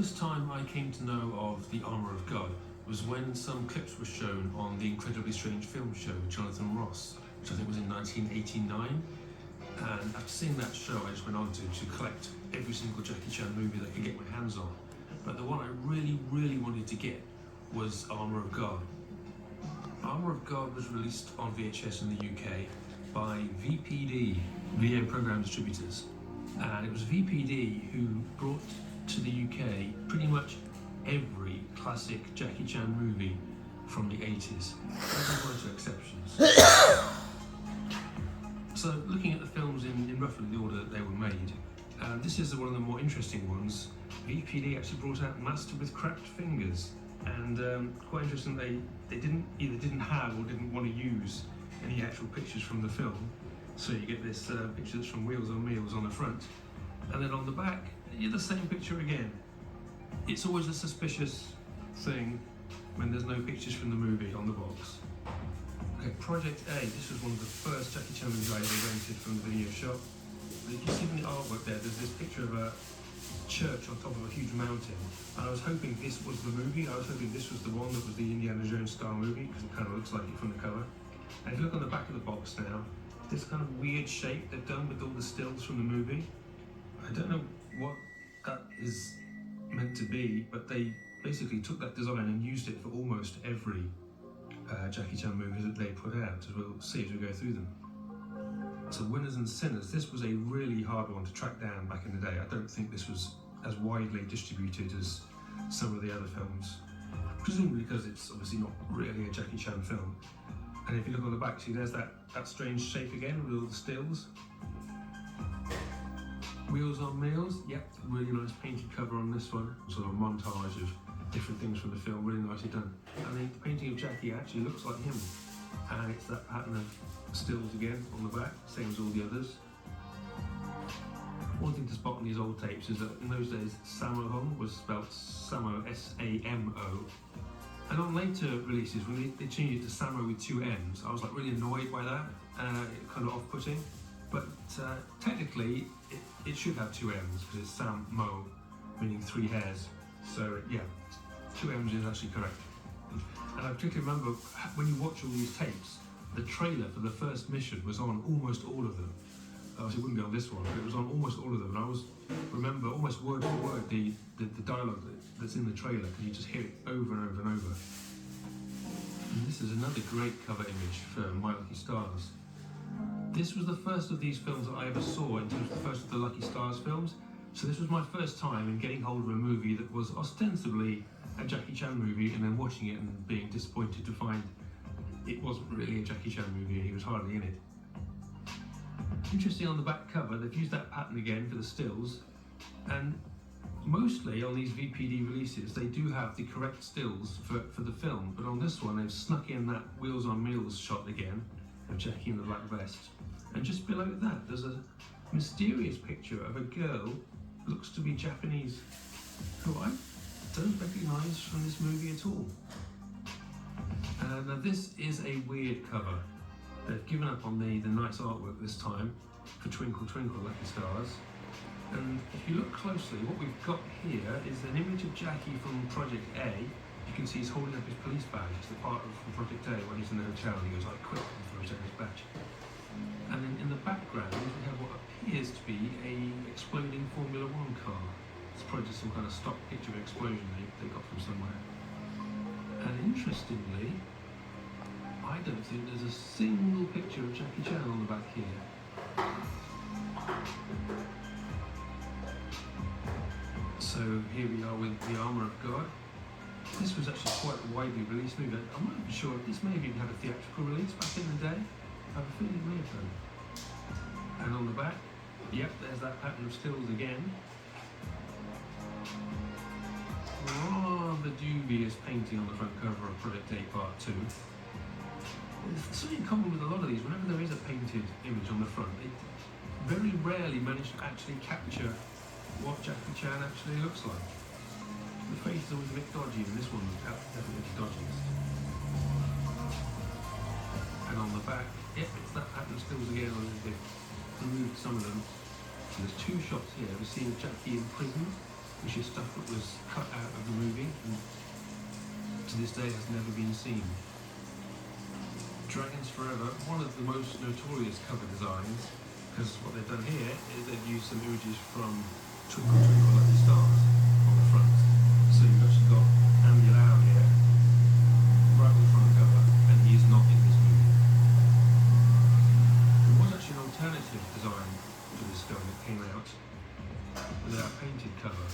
first time I came to know of the Armour of God was when some clips were shown on the Incredibly Strange Film Show with Jonathan Ross, which I think was in 1989. And after seeing that show, I just went on to collect every single Jackie Chan movie that I could get my hands on. But the one I really wanted to get was Armour of God. Armour of God was released on VHS in the UK by VPD, Video Program Distributors. And it was VPD who brought to the UK pretty much every classic Jackie Chan movie from the 80s. There were 2 exceptions. So looking at the films in roughly the order that they were made, this is one of the more interesting ones. VPD actually brought out Master with Cracked Fingers, and quite interesting, they either didn't have or didn't want to use any actual pictures from the film. So you get this picture that's from Wheels on Meals on the front, and then on the back, you get the same picture again. It's always a suspicious thing when there's no pictures from the movie on the box. Okay, Project A, this was one of the first Jackie Chan movies I ever rented from the video shop. But you can see from the artwork there's this picture of a church on top of a huge mountain, and I was hoping this was the movie. I was hoping this was the one that was the Indiana Jones style movie, because it kind of looks like it from the cover. And if you look on the back of the box now, this kind of weird shape they've done with all the stills from the movie. I don't know what that is meant to be, but they basically took that design and used it for almost every Jackie Chan movie that they put out, as we'll see as we go through them. So Winners and Sinners, this was a really hard one to track down back in the day. I don't think this was as widely distributed as some of the other films, presumably because it's obviously not really a Jackie Chan film. And if you look on the back, see there's that strange shape again with all the stills. Wheels on Meals, yep, really nice painted cover on this one. Sort of a montage of different things from the film, really nicely done. I mean, the painting of Jackie actually looks like him. And it's that pattern of stills again on the back, same as all the others. One thing to spot on these old tapes is that in those days, Sammo Hung was spelled Sammo, S-A-M-O. And on later releases, when they changed it to Sammo with 2 M's, I was like really annoyed by that, kind of off-putting. But technically, it should have 2 M's, because it's Sam-Mo, meaning 3 hairs. So yeah, 2 M's is actually correct. And I particularly remember when you watch all these tapes, the trailer for the first mission was on almost all of them. Obviously it wouldn't be on this one, but it was on almost all of them. And I remember almost word for word the dialogue that's in the trailer, because you just hear it over and over and over. And this is another great cover image for My Lucky Stars. This was the first of these films that I ever saw in terms of the first of the Lucky Stars films. So this was my first time in getting hold of a movie that was ostensibly a Jackie Chan movie, and then watching it and being disappointed to find it wasn't really a Jackie Chan movie and he was hardly in it. Interesting, on the back cover they've used that pattern again for the stills, and mostly on these VPD releases they do have the correct stills for the film, but on this one they've snuck in that Wheels on Meals shot again of Jackie in the black vest, and just below that there's a mysterious picture of a girl who looks to be Japanese, who I don't recognise from this movie at all. Now this is a weird cover. They've given up on the nice artwork this time for Twinkle Twinkle Lucky Stars. And if you look closely, what we've got here is an image of Jackie from Project A. You can see he's holding up his police badge. It's the part from Project A when he's in the hotel and he goes like quick and throws out his badge. And then in the background we have what appears to be a exploding Formula 1 car. It's probably just some kind of stock picture of explosion they got from somewhere. And interestingly, I don't think there's a single picture of Jackie Chan on the back here. So here we are with The Armour of God. This was actually quite a widely released movie. I'm not even sure, this may have even had a theatrical release back in the day. I have a feeling it may have done. And on the back, yep, there's that pattern of stills again. Rather dubious painting on the front cover of Project A Part 2. There's something in common with a lot of these. Whenever there is a painted image on the front, they very rarely manage to actually capture what Jackie Chan actually looks like. The face is always a bit dodgy, and this one was definitely the dodgiest. And on the back, yep, it's that pattern of stills again. They've removed some of them. So there's 2 shots here. We see Jackie in prison, which actually stuff that was cut out of the movie and to this day has never been seen. Dragons Forever, one of the most notorious cover designs, because what they've done here is they've used some images from Twinkle Twinkle Lucky Stars on the front. So you've actually got Andy Lau here, right on the front cover, and he's not in this movie. There was actually an alternative design to this film that came out with a painted cover,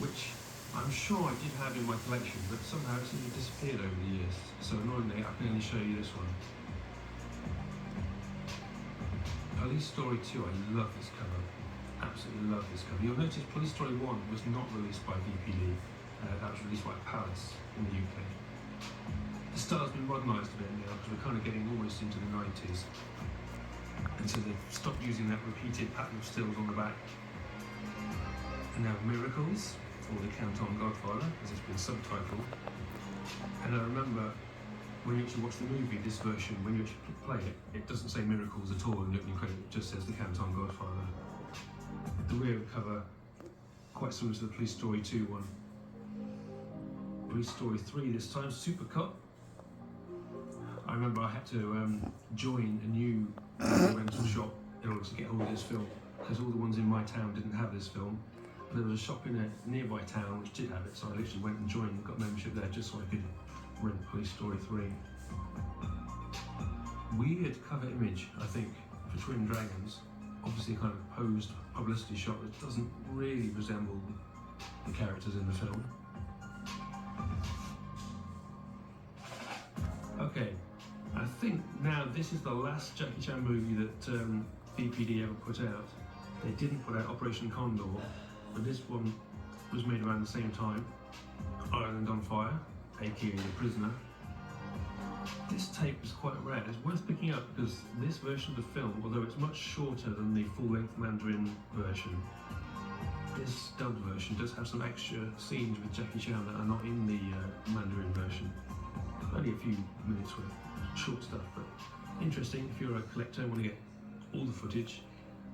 which I'm sure I did have in my collection, but somehow it seems to have disappeared over the years. So annoyingly, I can only show you this one. Police Story 2, I love this cover. Absolutely love this cover. You'll notice Police Story 1 was not released by VPD. That was released by Palace in the UK. The style's been modernised a bit now because we're kind of getting almost into the 90s. And so they've stopped using that repeated pattern of stills on the back. And now Miracles, or The Canton Godfather, as it's been subtitled. And I remember when you actually watch the movie, this version, when you actually play it, it doesn't say Miracles at all in the opening credit, it just says The Canton Godfather. The rear cover, quite similar to the Police Story 2 one. Police Story 3 this time, Supercut. I remember I had to join a new rental shop in order to get hold of this film, because all the ones in my town didn't have this film. But there was a shop in a nearby town which did have it, so I literally went and joined and got membership there just so I could rent Police Story 3. Weird cover image, I think, for Twin Dragons. Obviously a kind of posed publicity shot that doesn't really resemble the characters in the film. Okay, I think now this is the last Jackie Chan movie that BPD ever put out. They didn't put out Operation Condor, but this one was made around the same time. Ireland on Fire, aka The Prisoner. This tape is quite rare. It's worth picking up because this version of the film, although it's much shorter than the full-length Mandarin version, this dubbed version does have some extra scenes with Jackie Chan that are not in the Mandarin version. Only a few minutes worth, short stuff, but interesting. If you're a collector and want to get all the footage,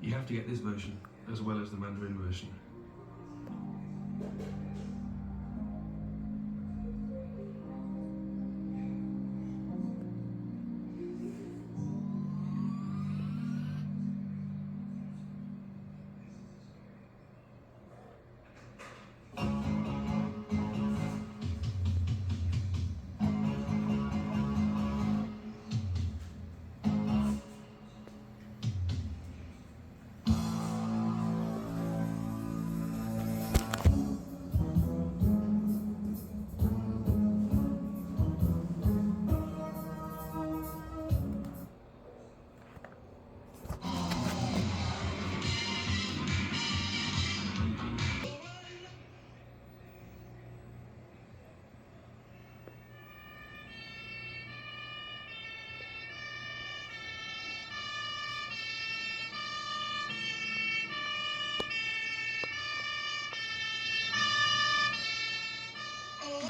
you have to get this version as well as the Mandarin version.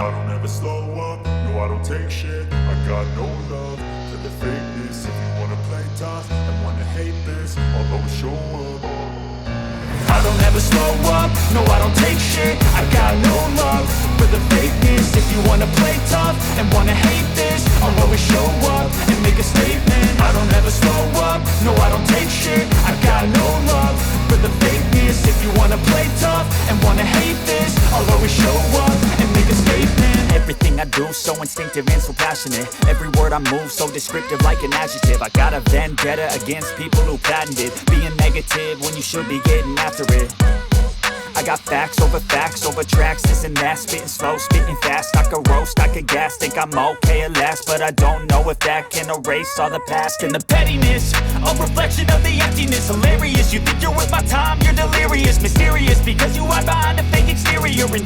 I don't ever slow up, no I don't take shit. I got no love for the fakeness. If you wanna play tough and wanna hate this, I'll always show up. I don't ever slow up, no I don't take shit. I got no love for the fakeness. If you wanna play tough and wanna hate this, I'll always show up and make a statement. I don't ever slow up, no I don't take shit. I got no love for the fakeness. If you wanna play tough and wanna hate this, I'll always show up and make a statement. Everything I do so instinctive and so passionate. Every word I move so descriptive like an adjective. I got a vendetta against people who patented being negative when you should be getting after it. I got facts over tracks, this and that. Spitting slow, spitting fast. I could roast, I could gas. Think I'm okay at last, but I don't know if that can erase all the past. And the pettiness, a reflection of the emptiness. Hilarious, you think you're worth my time, you're delirious. Mysterious, because you hide behind a face